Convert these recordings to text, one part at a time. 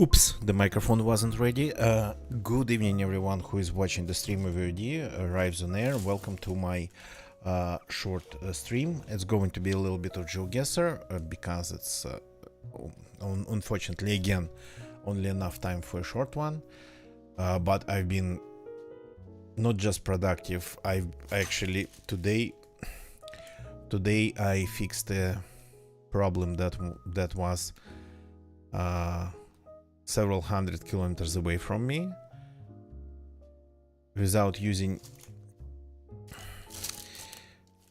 Oops, the microphone wasn't ready. Good evening, everyone who is watching the stream of VOD arrives on air. Welcome to my short stream. It's going to be a little bit of GeoGuessr because it's unfortunately again only enough time for a short one. But I've been not just productive. I've actually today I fixed a problem that was several hundred kilometers away from me without using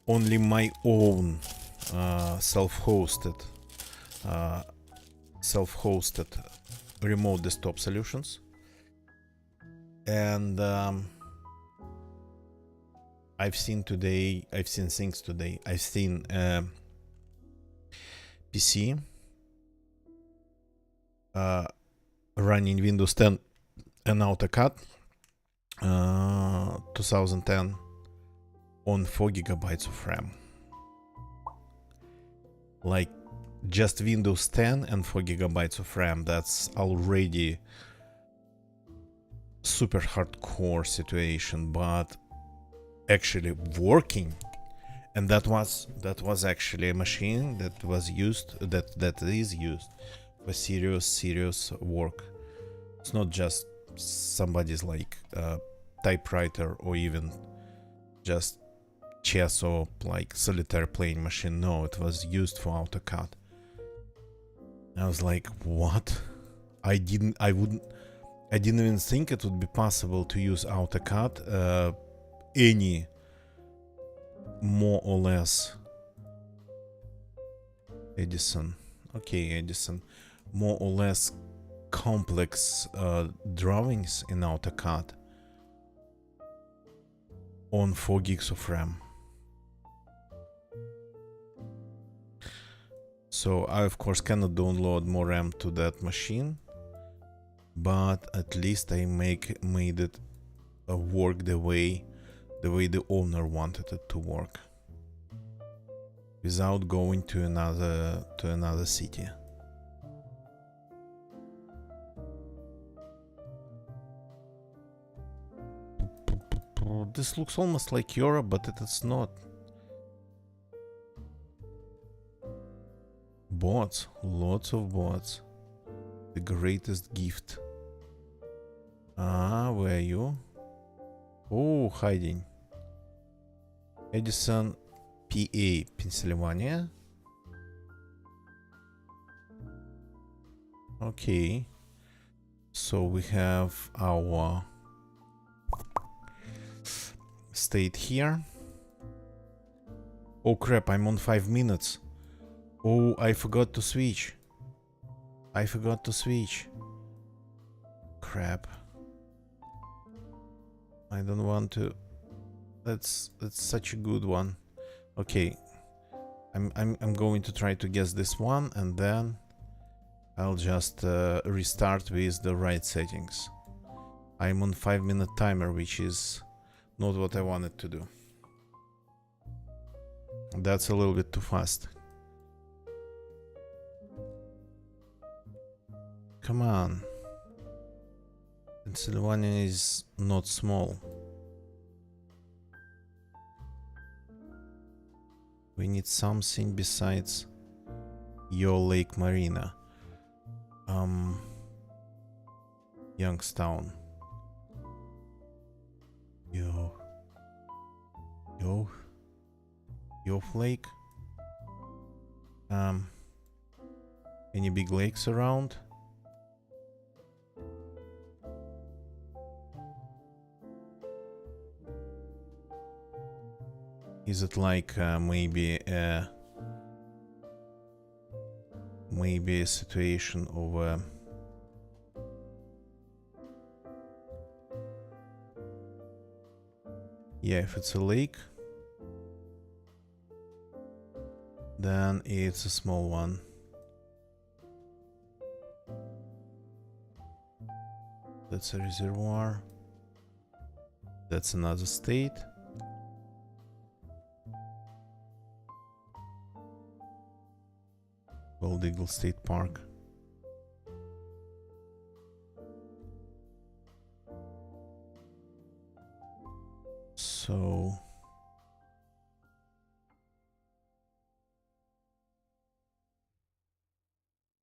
only my own self-hosted remote desktop solutions. And I've seen things today. I've seen PC running Windows 10 and AutoCAD 2010 on 4 gigabytes of RAM. Like just Windows 10 and 4 gigabytes of RAM, that's already super hardcore situation, but actually working. And that was actually a machine that was used, that is used for serious work. It's not just somebody's like typewriter or even just chess or like solitaire playing machine. No, it was used for AutoCAD. I was like, what? I didn't even think it would be possible to use AutoCAD any more or less Edison more or less complex drawings in AutoCAD on 4 gigs of RAM. So I of course cannot download more RAM to that machine, but at least I made it work the way the owner wanted it to work, without going to another city. This looks almost like Europe, but it is not. Bots, lots of bots. The greatest gift. Where are you? Oh, hiding. Edison, PA, Pennsylvania. Okay. So we have our state here. Oh crap, I'm on 5 minutes. Oh, I forgot to switch. Crap. I don't want to. That's such a good one. Okay. I'm going to try to guess this one, and then I'll just restart with the right settings. I'm on 5-minute timer, which is not what I wanted to do. That's a little bit too fast. Come on. Pennsylvania is not small. We need something besides your Lake Marina. Youngstown. Yo Lake. Any big lakes around? Is it like maybe a situation of yeah, if it's a lake, then it's a small one. That's a reservoir. That's another state. Bald Eagle State Park.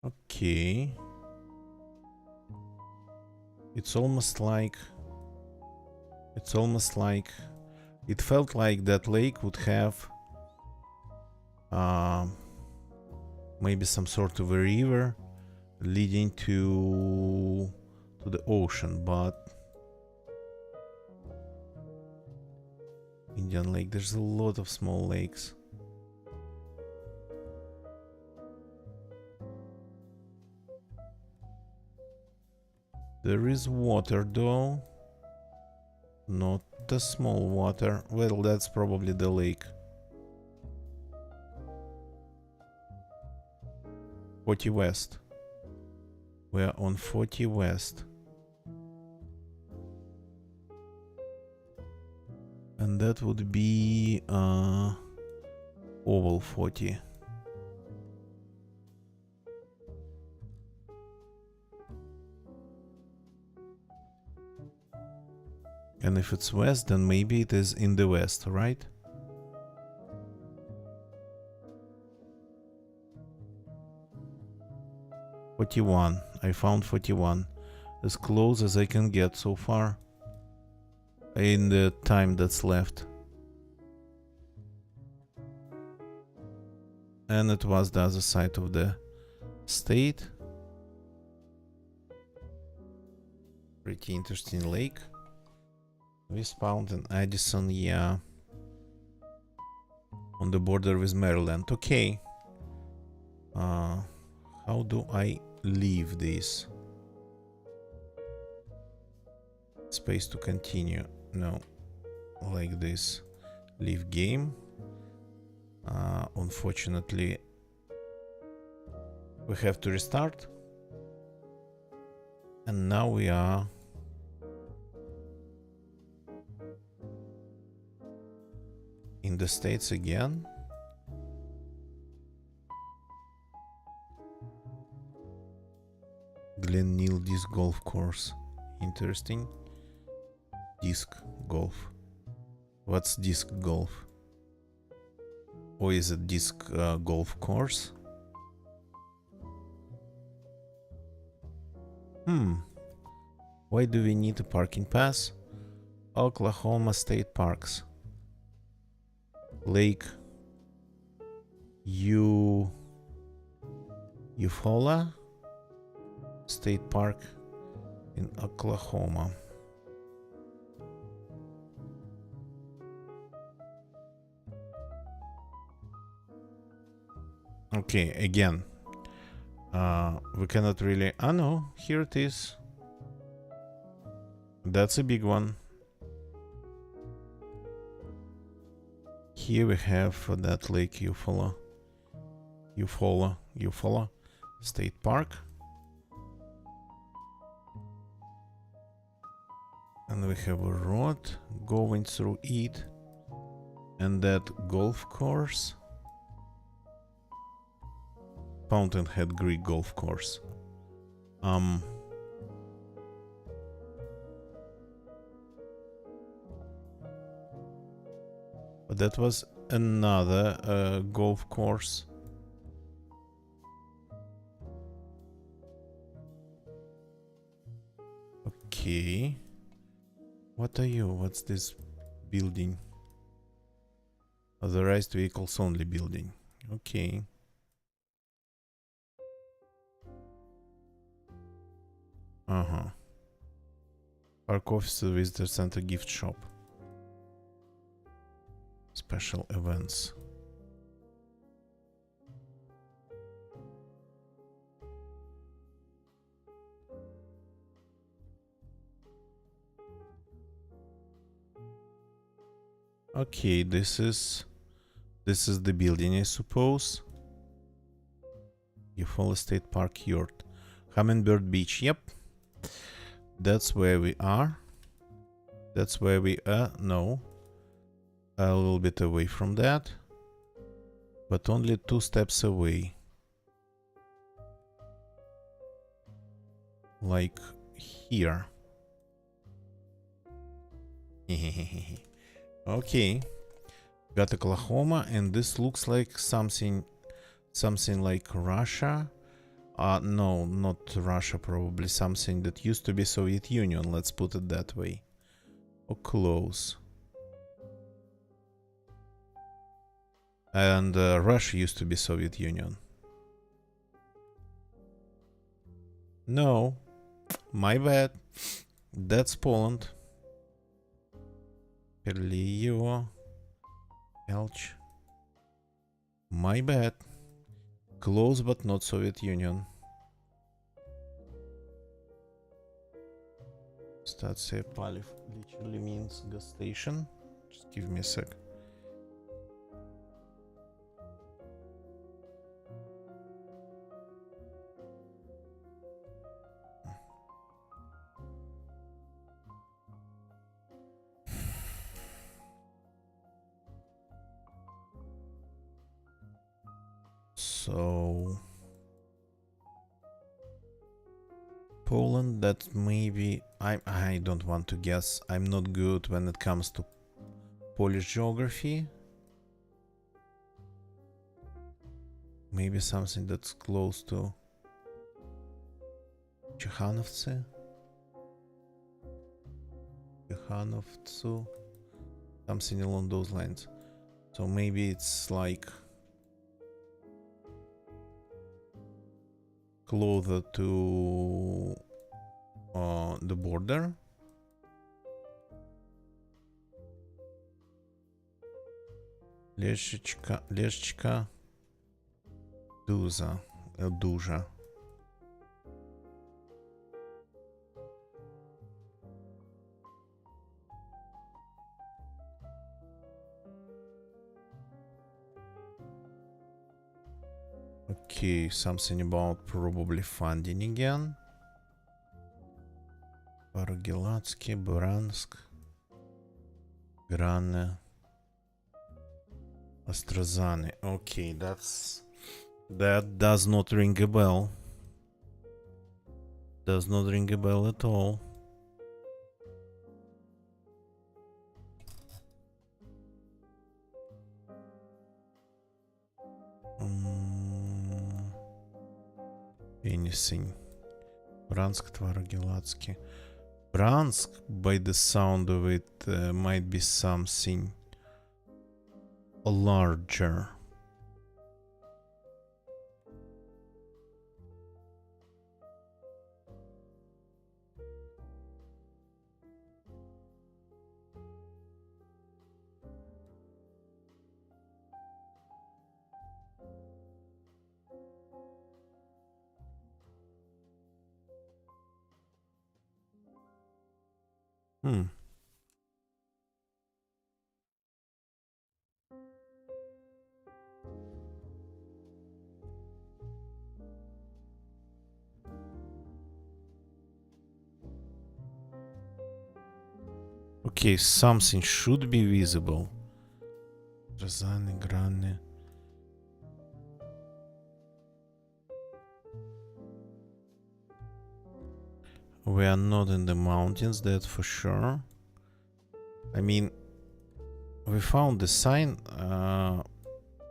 Okay. It's almost like it felt like that lake would have maybe some sort of a river leading to the ocean, but Indian Lake, there's a lot of small lakes. There is water though, not the small water. Well, that's probably the lake. 40 West. We're on 40 West. And that would be Oval 40. And if it's west, then maybe it is in the west, right? "41. I found 41. As close as I can get so far in the time that's left. And it was the other side of the state. Pretty interesting lake. West Pound and Addison, yeah. On the border with Maryland. Okay. How do I leave this? Space to continue. No. Like this. Leave game. Unfortunately, we have to restart. And now we are in the States again. Glen Neal Disc Golf Course. Interesting. Disc golf. What's disc golf? Or is it disc golf course? Why do we need a parking pass? Oklahoma State Parks. Lake Eufaula State Park in Oklahoma. Okay, again, we cannot really... Ah, no, here it is. That's a big one. Here we have that Lake Eufaula State Park. And we have a road going through it. And that golf course. Fountainhead Creek Golf Course. But that was another golf course. Okay. What are you? What's this building? Authorized vehicles only building. Okay. Park office, visitor center, gift shop. Special events. Okay, this is the building, I suppose. Eufaula State Park Yard. Hummingbird Beach, yep. That's where we are. That's where we are. No. A little bit away from that. But only 2 steps away. Like here. Okay. Got Oklahoma, and this looks like something like Russia. No, not Russia, probably something that used to be Soviet Union, let's put it that way. Or close. And Russia used to be Soviet Union. No, my bad. That's Poland. Perlio. Elch. My bad. Close but not Soviet Union. Stacja paliw literally means gas station. Just give me a sec. So Poland, that maybe I don't want to guess. I'm not good when it comes to Polish geography. Maybe something that's close to Ciechanowcy. Ciechanowcu. Something along those lines. So maybe it's like closer to the border. Leszczka, duża. Okay, something about probably funding again. Pargilatsky, Buransk, Grane, Ostrazani. Okay, that does not ring a bell. Does not ring a bell at all. Anything. Bransk, Tvarogelatsky. Bransk, by the sound of it, might be something larger. Okay, something should be visible. Razane, Grane. We are not in the mountains, that for sure. I mean, we found the sign.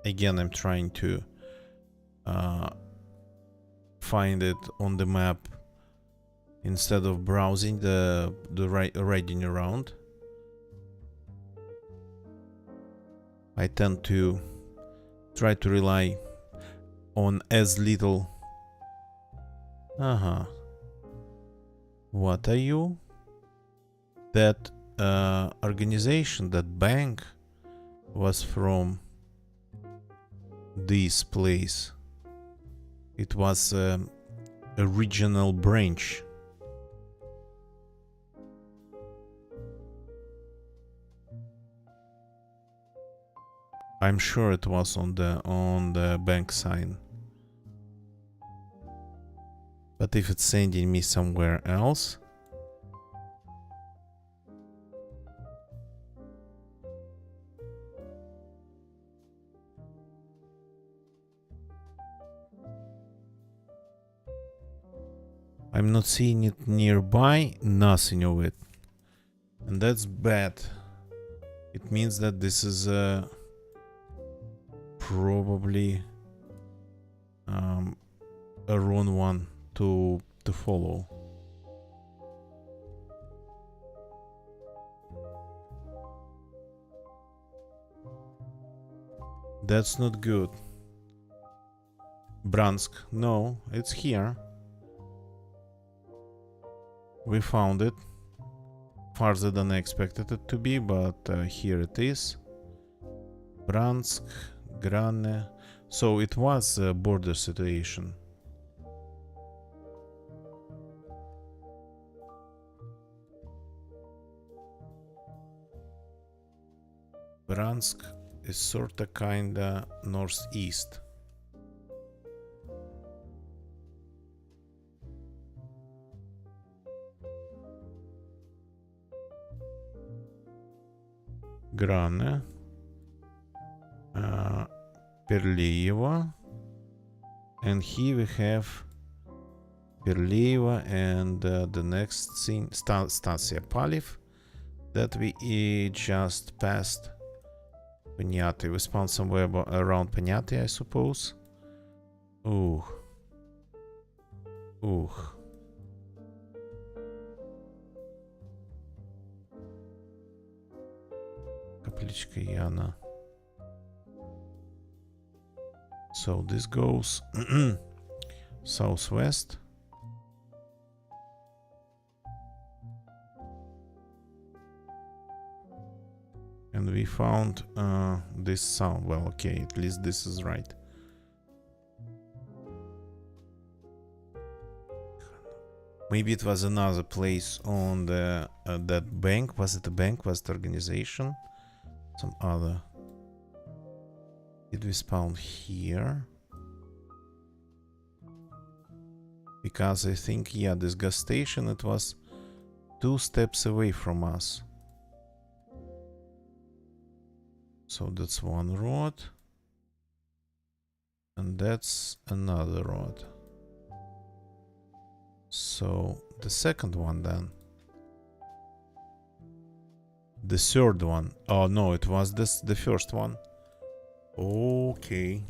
Again, I'm trying to find it on the map instead of browsing the riding around. I tend to try to rely on as little. What are you? That organization, that bank was from this place. It was a regional branch. I'm sure it was on the bank sign. But if it's sending me somewhere else, I'm not seeing it nearby, nothing of it. And that's bad. It means that this is probably a wrong one to follow. That's not good. Bransk. No, it's here. We found it. Farther than I expected it to be, but here it is. Bransk, Grane. So it was a border situation. Bransk is sorta kinda northeast. Grane, Perleeva, and here we have Perleeva and the next scene, Stasia Paliv, that we just passed. Panyati, we spawned somewhere around Panyati, I suppose. Ooh. Ooh. Kaplichka Yana. So this goes southwest. And we found this sound. Well, okay, at least this is right. Maybe it was another place on the that bank. Was it a bank? Was it organization? Some other. Did we spawn here? Because I think, yeah, this gas station, it was 2 steps away from us. So that's one road. And that's another road. So the second one then. The third one. Oh no, it was the first one. Okay.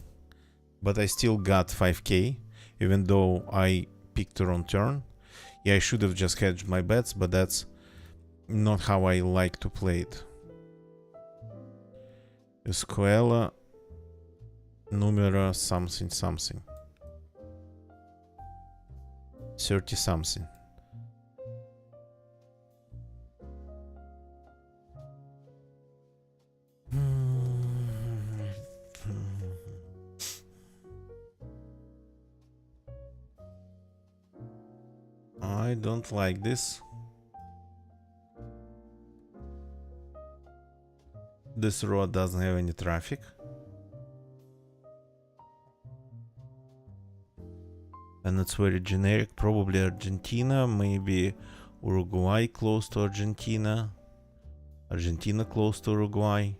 But I still got 5k, even though I picked the wrong turn. Yeah, I should have just hedged my bets, but that's not how I like to play it. Escuela numero something something. 30 something. I don't like this. This road doesn't have any traffic. And it's very generic. Probably Argentina, maybe Uruguay close to Argentina. Argentina close to Uruguay.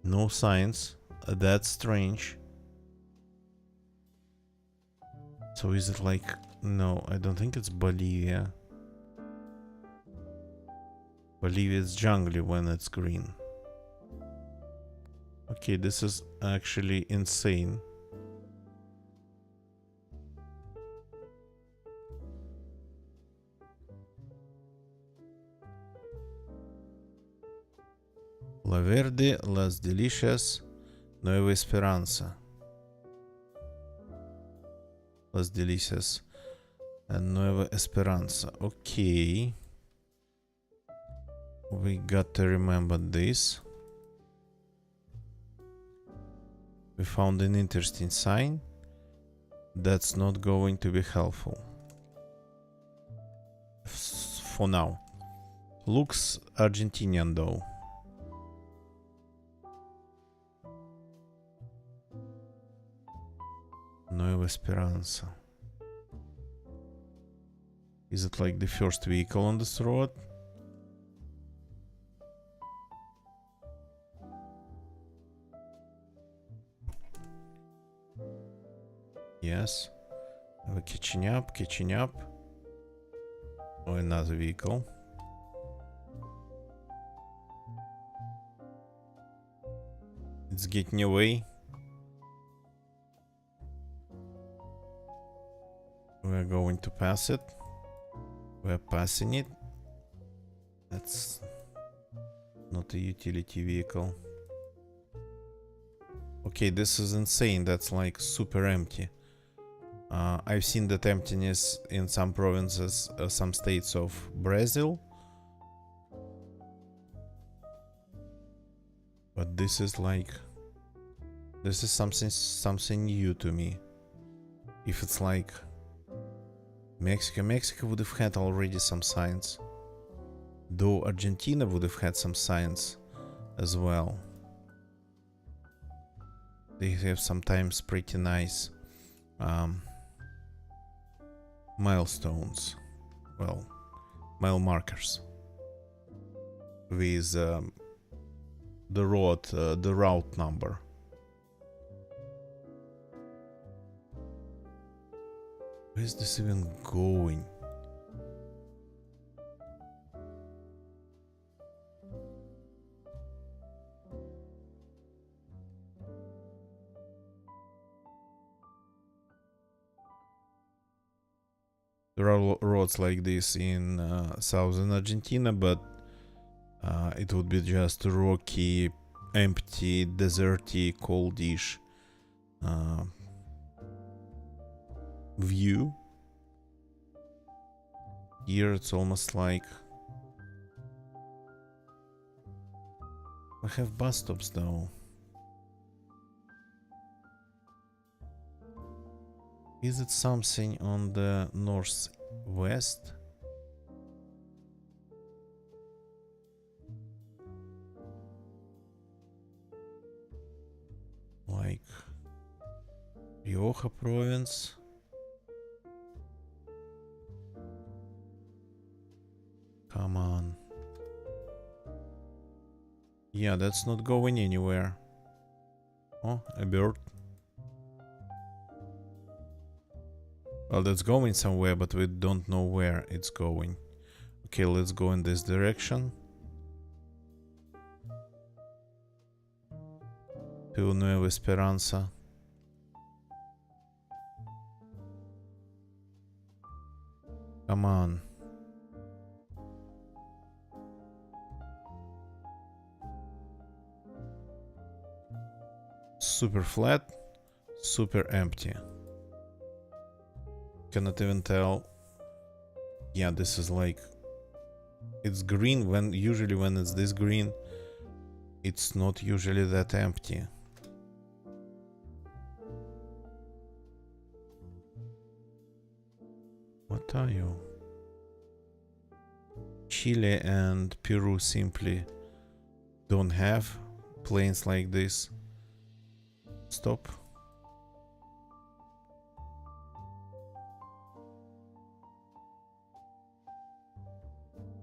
No signs. That's strange. So is it like... No, I don't think it's Bolivia. Bolivia is jungly when it's green. Okay, this is actually insane. La Verde, Las Delicias, Nueva Esperanza. Las Delicias and Nueva Esperanza. Okay. We got to remember this. We found an interesting sign. That's not going to be helpful. For now. Looks Argentinian though. Nueva Esperanza. Is it like the first vehicle on this road? Yes. We're catching up, catching up. Oh, another vehicle. It's getting away. We're going to pass it. We're passing it. That's not a utility vehicle. Okay, this is insane. That's like super empty. I've seen that emptiness in some provinces, some states of Brazil. But this is like... This is something new to me. If it's like... Mexico would have had already some signs. Though Argentina would have had some signs as well. They have sometimes pretty nice milestones. Well, mile markers. With the route number. Where is this even going? There are roads like this in southern Argentina, but it would be just rocky, empty, deserty, coldish view. Here it's almost like... I have bus stops though. Is it something on the northwest? Like Rioja province? Come on. Yeah, that's not going anywhere. Oh, a bird. Well, that's going somewhere, but we don't know where it's going. Okay, let's go in this direction. To Nueva Esperanza. Come on. Super flat, super empty. Cannot even tell. Yeah, this is like... It's green when... Usually when it's this green, it's not usually that empty. What are you? Chile and Peru simply don't have planes like this. Stop.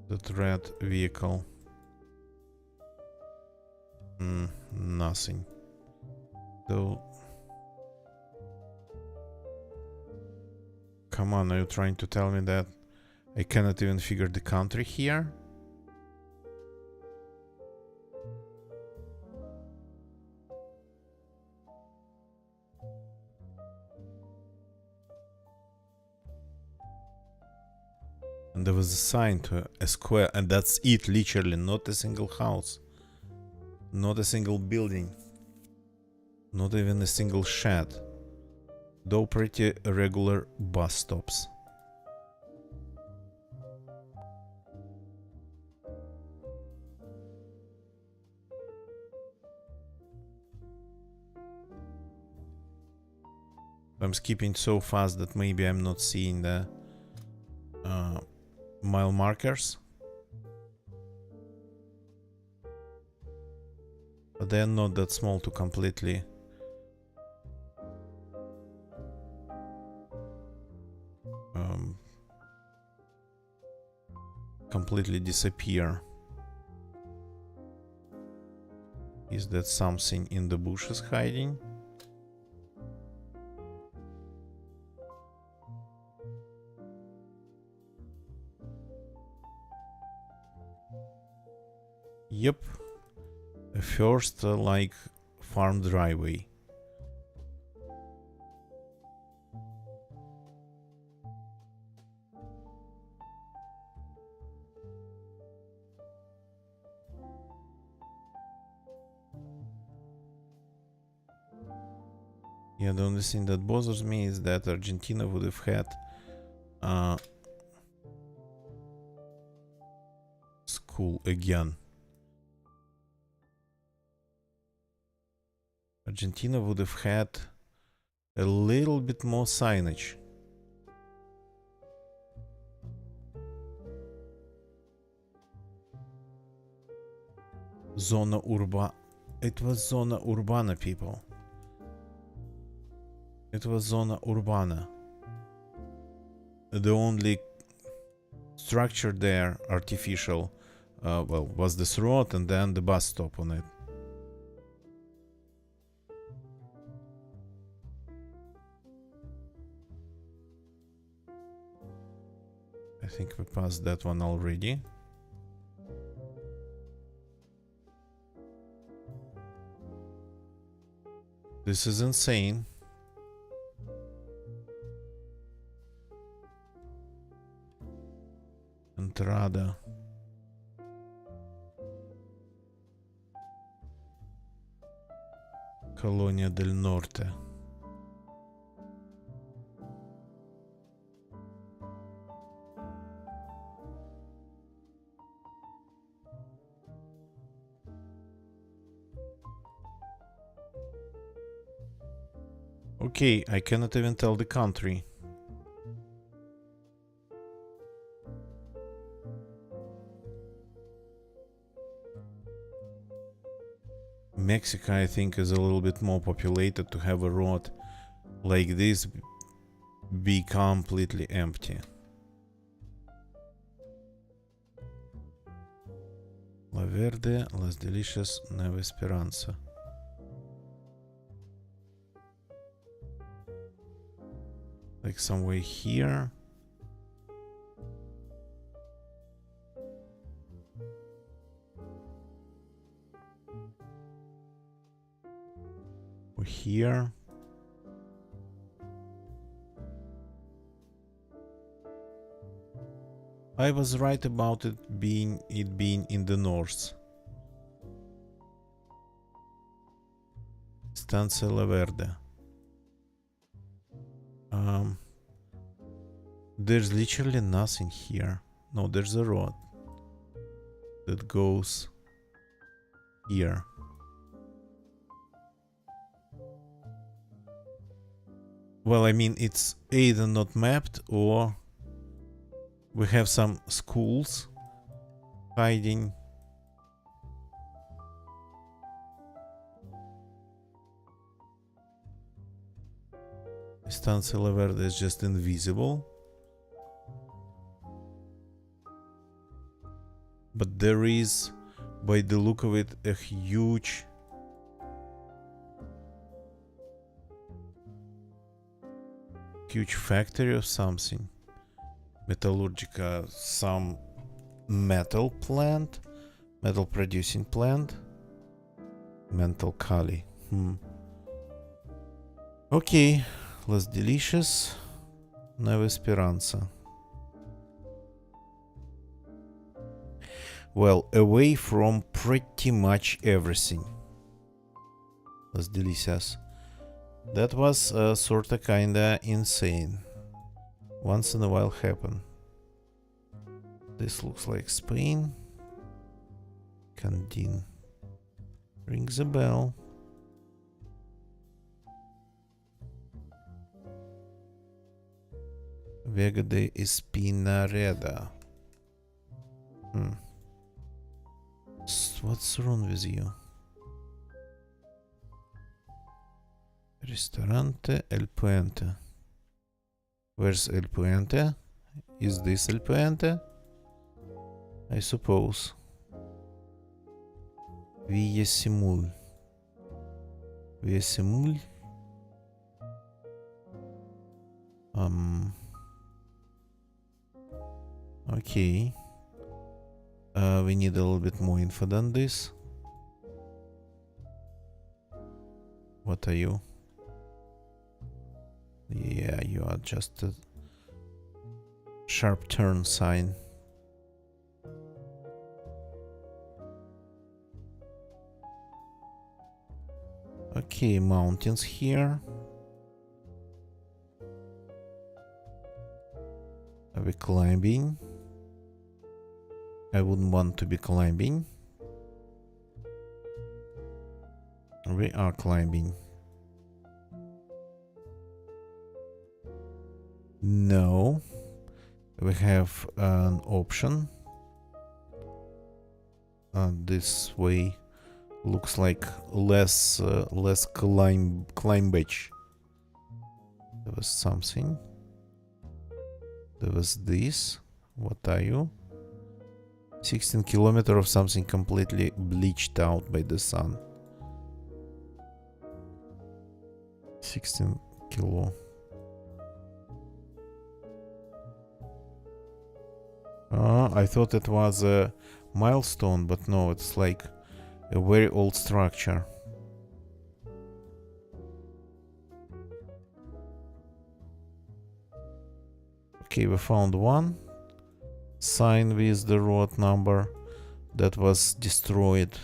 That red vehicle. Nothing. Though. Come on, are you trying to tell me that I cannot even figure the country here? And there was a sign to a square, and that's it, literally, not a single house. Not a single building. Not even a single shed. Though pretty regular bus stops. I'm skipping so fast that maybe I'm not seeing the mile markers. But they're not that small to completely disappear. Is that something in the bushes hiding? Yep. A first like farm driveway. Yeah, the only thing that bothers me is that Argentina would have had school again. Argentina would have had a little bit more signage. Zona Urba. It was Zona Urbana, people. It was Zona Urbana. The only structure there, artificial, well, was this road and then the bus stop on it. I think we passed that one already. This is insane. Entrada. Colonia del Norte. Okay, I cannot even tell the country. Mexico, I think, is a little bit more populated to have a road like this be completely empty. La Verde, Las Delicias, Nueva Esperanza. Like somewhere here. Or here. I was right about it being in the north. Estancia La Verde. There's literally nothing here. No, there's a road that goes here. Well, I mean, it's either not mapped or we have some schools hiding. Estancia La Verde is just invisible. But there is, by the look of it, a huge factory of something. Metallurgica, some metal plant, metal producing plant. Mental Cali. Okay, Las Delicias, Nueva Esperanza. Well, away from pretty much everything. Las Delicias. That was sorta kinda insane. Once in a while happen. This looks like Spain. Candin. Rings a bell. Vega de Espinareda. What's wrong with you? Ristorante El Puente. Where's El Puente? Is this El Puente? I suppose. Villa Simul. Villa Simul. Okay. We need a little bit more info than this. What are you? Yeah, you are just a sharp turn sign. Okay, mountains here. climbing. I wouldn't want to be climbing. We are climbing. No. We have an option. This way looks like less climbage. There was something. There was this. What are you? 16 kilometers of something completely bleached out by the sun. 16 kilo. I thought it was a milestone, but no, it's like a very old structure. Okay, we found one sign with the road number that was destroyed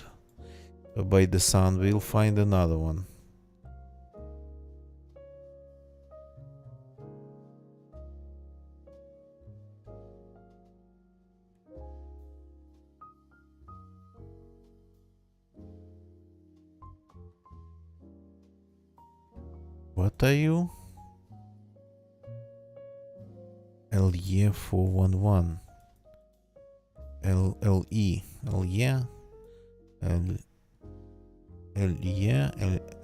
by the sun. We'll find another one. What are you? LE 411. LE. LE.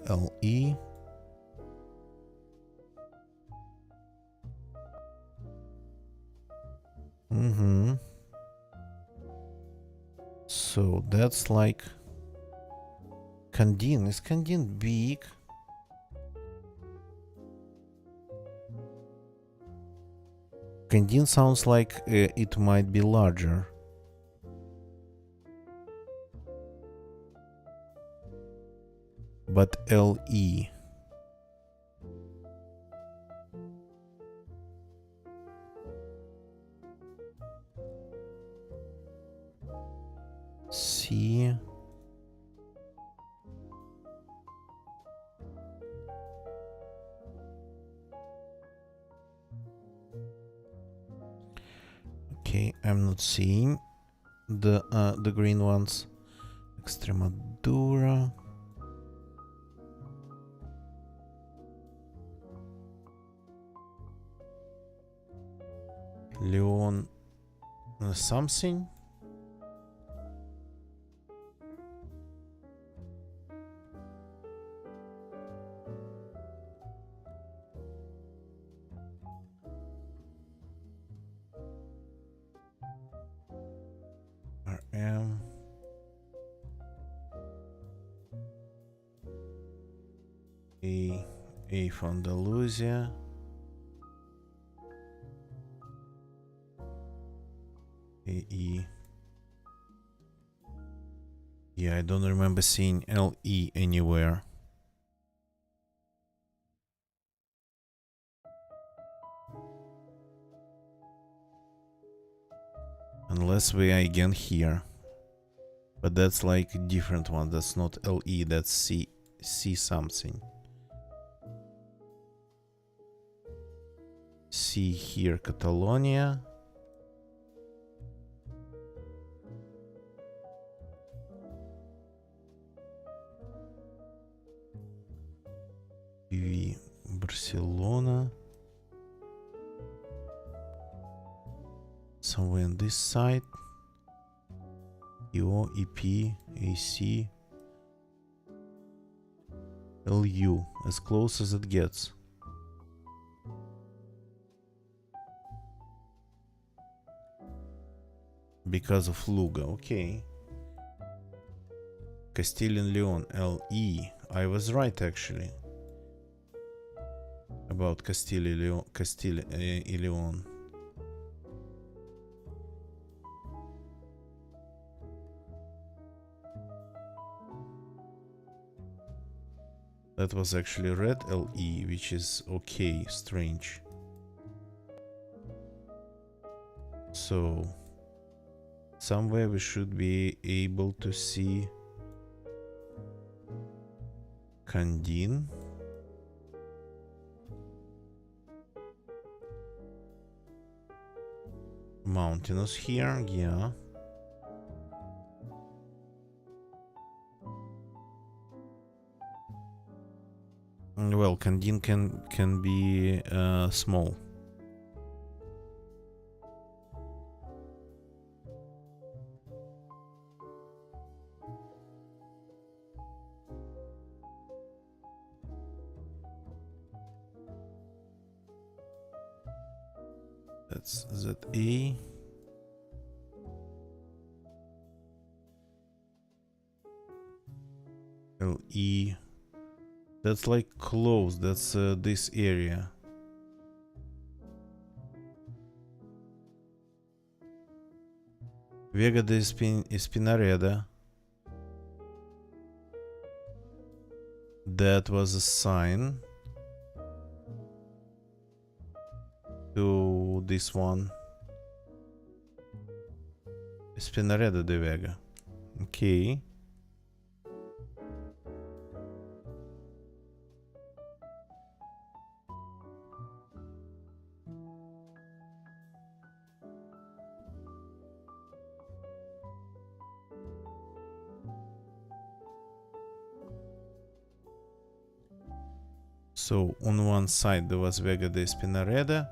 LE. So that's like Kandin. Is Kandin big? Kandin sounds like it might be larger. But LE. C. Okay, I'm not seeing the green ones. Extremadura. Leon something. RM. A for Andalusia. AE. Yeah, I don't remember seeing LE anywhere. Unless we are again here. But that's like a different one. That's not LE, that's C something. C here, Catalonia. V, Barcelona. Somewhere on this side. EO, EP, AC. LU, as close as it gets. Because of Luga, okay. Castilian Leon, LE. I was right actually. About Castile y Leon. That was actually red LE, which is okay, strange. So somewhere we should be able to see Kandin. mountainous here, yeah. Well, Kandin can be small. That's ZA. LE. That's like close. That's this area. Vega de Espinareda. That was a sign to this one. Espinareda de Vega. Okay. So on one side there was Vega de Espinareda,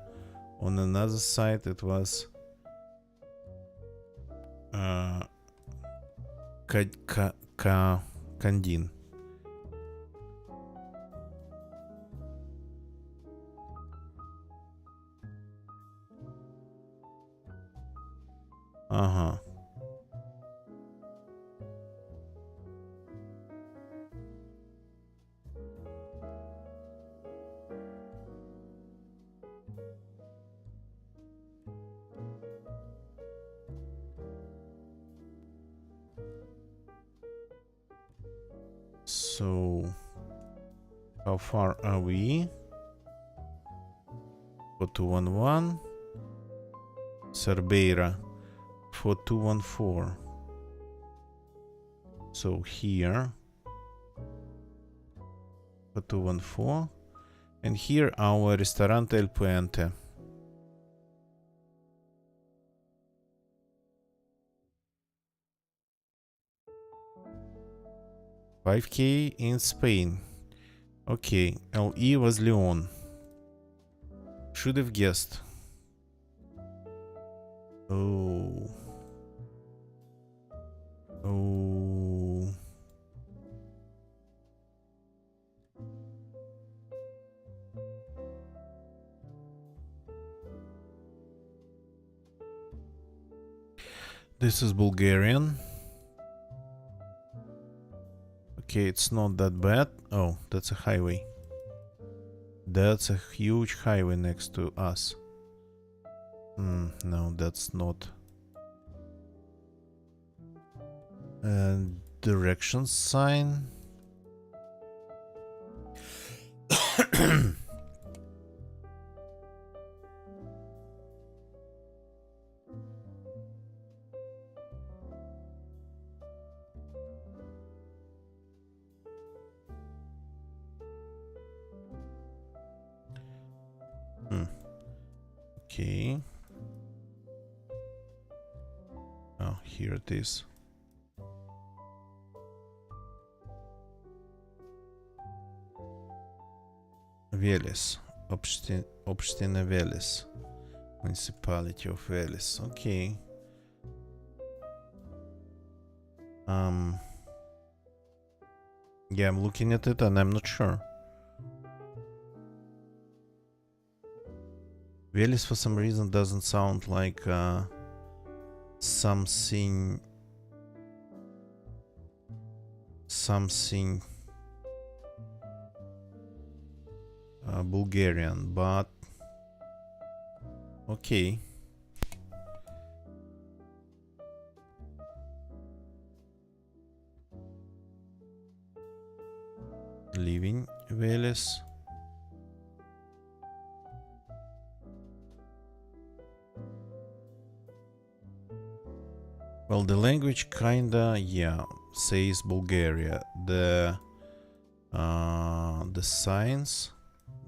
on another side it was Kandin. Ага. So, how far are we? For 211. Cerbeira for 214. So here for 214. And here our Ristorante El Puente. $5K in Spain. Okay, LE was Leon. Should have guessed. Oh. Oh. This is Bulgarian. Okay, it's not that bad. Oh, that's a highway. That's a huge highway next to us. No, that's not. Direction sign. Okay. Oh, here it is. Veles. Община Veles. Municipality of Veles. Okay. Yeah, I'm looking at it and I'm not sure. Veles for some reason doesn't sound like something Bulgarian, but okay. Leaving Veles. Well, the language kinda, yeah, says Bulgaria. The signs,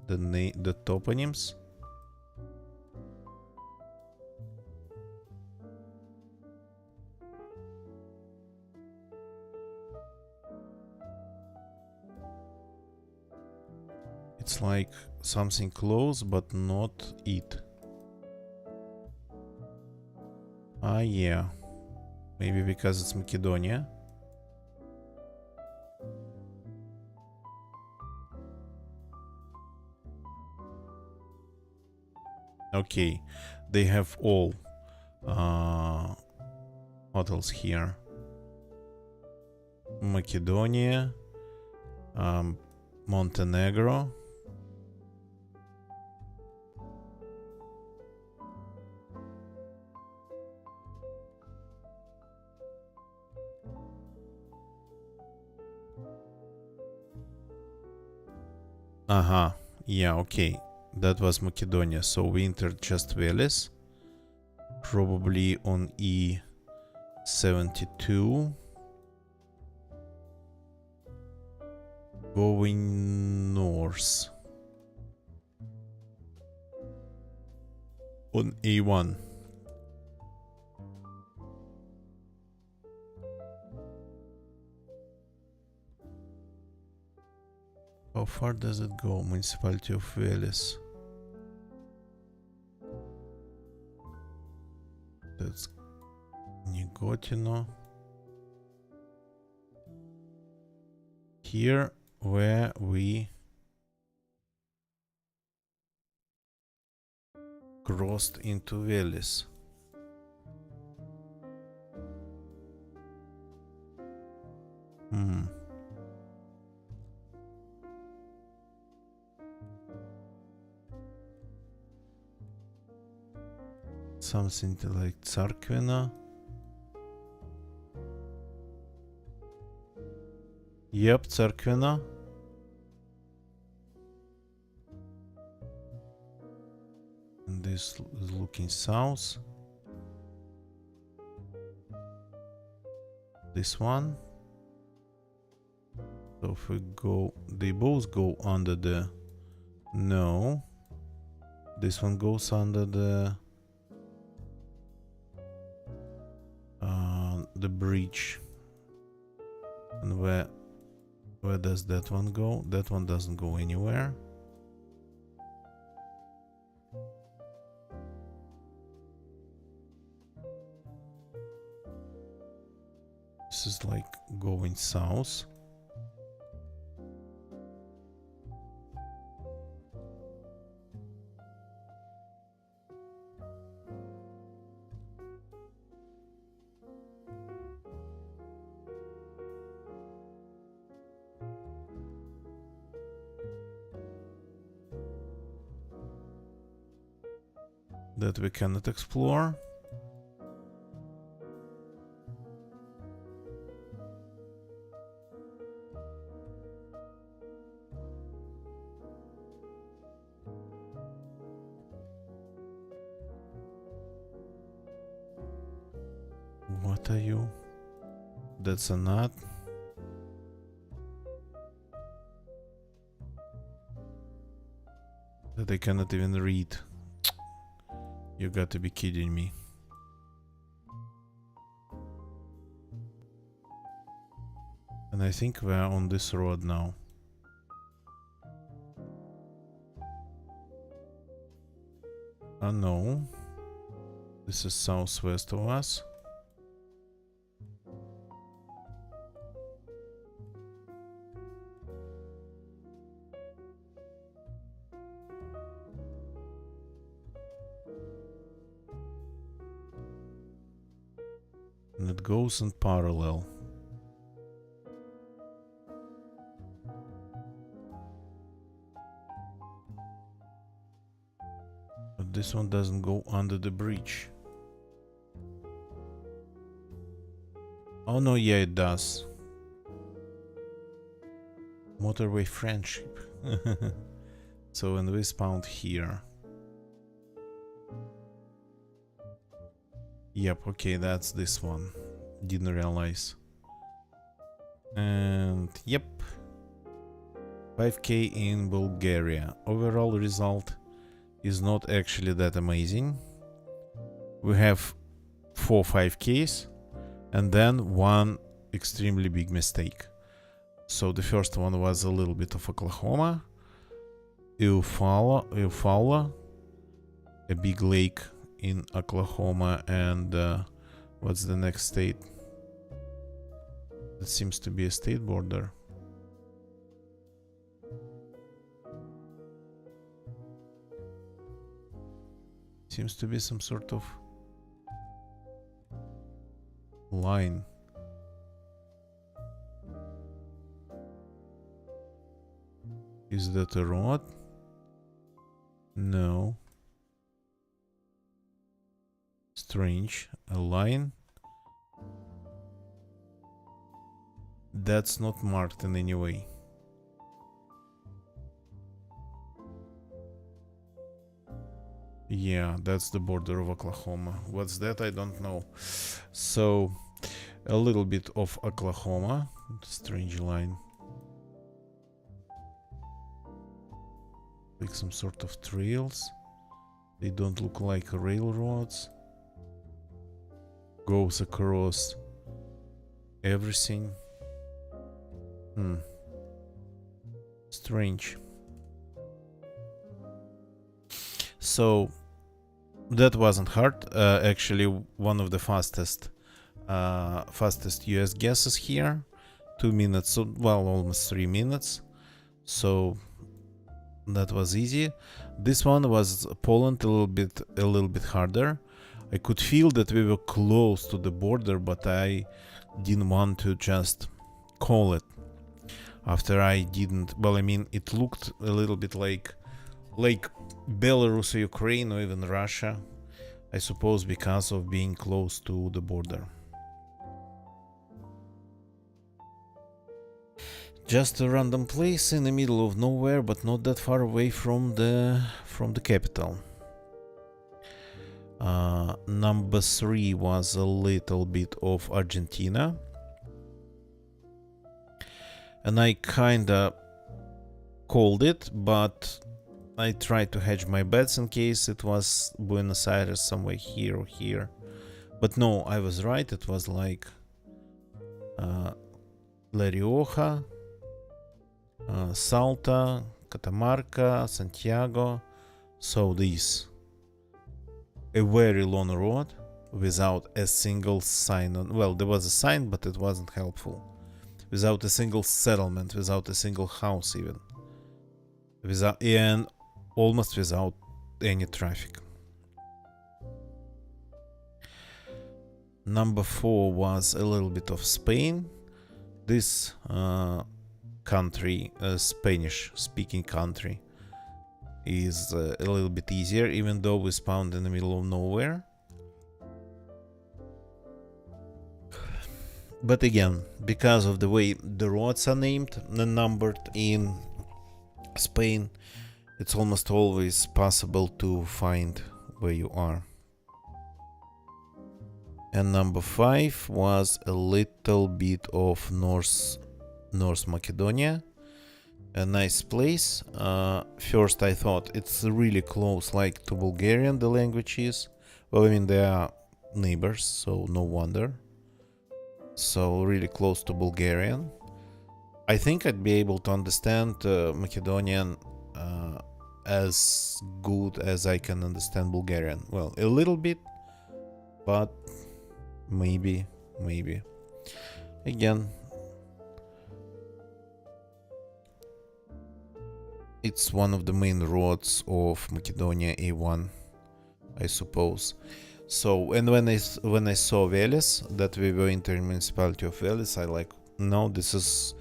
the toponyms. It's like something close, but not it. Ah, yeah. Maybe because it's Macedonia. Okay, they have all hotels here. Macedonia, Montenegro. Aha, yeah, okay. That was Macedonia. So we entered just Veles. Probably on E72. Going north. On A1. How far does it go? Municipality of Veles. That's Nigotino. Here where we crossed into Veles. Something like Tsarkvina. Yep, Tsarkvina. And this is looking south. This one. So if we go, they both go under the, no. This one goes under the bridge. And where does that one go? That one doesn't go anywhere. This is like going south. That we cannot explore. What are you? That's a knot. That I cannot even read. You got to be kidding me. And I think we're on this road now. Oh no. This is southwest of us. And it goes in parallel. But this one doesn't go under the bridge. Oh no, yeah, it does. Motorway friendship. So, and we spawned here. Yep, okay, that's this one. Didn't realize. And yep. 5k in Bulgaria. Overall result is not actually that amazing. We have 4 5ks and then one extremely big mistake. So the first one was a little bit of Oklahoma. Eufaula, a big lake in Oklahoma, and what's the next state? It seems to be a state border. Seems to be some sort of line. Is that a road? No. Strange. A line? That's not marked in any way. Yeah, that's the border of Oklahoma. What's that? I don't know. So, a little bit of Oklahoma. Strange line. Like some sort of trails. They don't look like railroads. Goes across everything. Strange. So that wasn't hard. Actually, one of the fastest US guesses here. 2 minutes, well, almost 3 minutes. So that was easy. This one was Poland, a little bit harder. I could feel that we were close to the border, but I didn't want to just call it. After I didn't, well, I mean, it looked a little bit like Belarus or Ukraine or even Russia, I suppose, because of being close to the border. Just a random place in the middle of nowhere, but not that far away from the capital. Number 3 was a little bit of Argentina. And I kinda called it, but I tried to hedge my bets in case it was Buenos Aires, somewhere here or here. But no, I was right. It was like La Rioja, Salta, Catamarca, Santiago. So these. A very long road without a single sign on. Well, there was a sign, but it wasn't helpful. Without a single settlement, without a single house even. And almost without any traffic. Number 4 was a little bit of Spain. This country, Spanish-speaking country, is a little bit easier, even though we spawned in the middle of nowhere. But again, because of the way the roads are named and numbered in Spain, it's almost always possible to find where you are. And number 5 was a little bit of North Macedonia. A nice place. First I thought it's really close, like to Bulgarian, the language is. Well, I mean, they are neighbors, so no wonder. So really close to Bulgarian. I think I'd be able to understand Macedonian as good as I can understand Bulgarian. Well, a little bit, but maybe. Again, it's one of the main roads of Macedonia, A1, I suppose. So, and when I saw Veles, that we were in the municipality of Veles, I like, no, this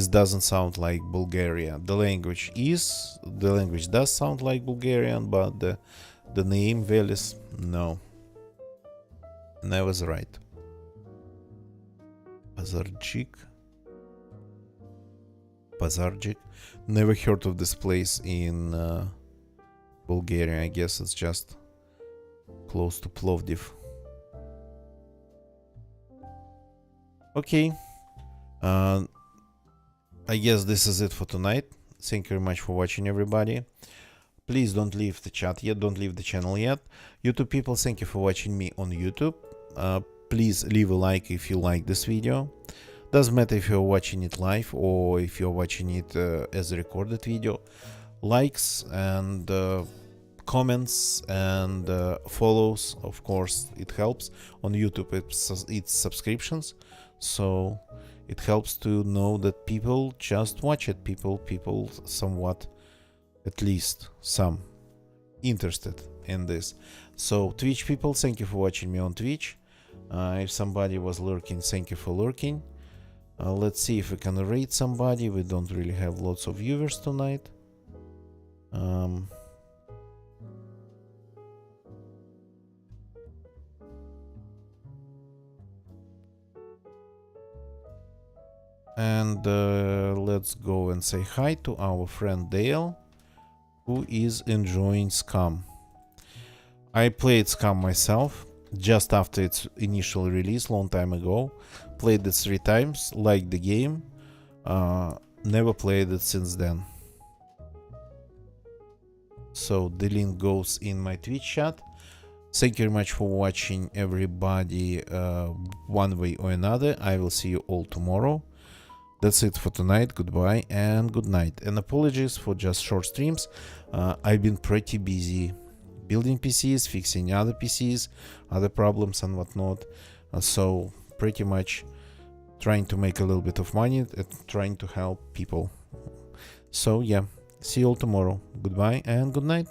doesn't sound like Bulgaria. The language does sound like Bulgarian, but the name Veles, no. And I was right. Pazarjik. Never heard of this place in Bulgaria. I guess it's just close to Plovdiv. Okay. I guess this is it for tonight. Thank you very much for watching, everybody. Please don't leave the chat yet. Don't leave the channel yet. YouTube people, thank you for watching me on YouTube. Please leave a like if you like this video. Doesn't matter if you're watching it live or if you're watching it as a recorded video. likes and comments and follows. Of course, it helps. On YouTube, it's subscriptions, so it helps to know that people just watch it. People somewhat, at least some, interested in this. So Twitch people, thank you for watching me on Twitch. If somebody was lurking, thank you for lurking. Let's see if we can rate somebody. We don't really have lots of viewers tonight. And let's go and say hi to our friend Dale, who is enjoying Scum. I played Scum myself just after its initial release long time ago. Played it 3 times, liked the game, never played it since then. So the link goes in my Twitch chat. Thank you very much for watching, everybody, one way or another. I will see you all tomorrow. That's it for tonight. Goodbye and good night. And apologies for just short streams. I've been pretty busy building PCs, fixing other PCs, other problems and whatnot. So pretty much trying to make a little bit of money and trying to help people. So yeah, see you all tomorrow. Goodbye and good night.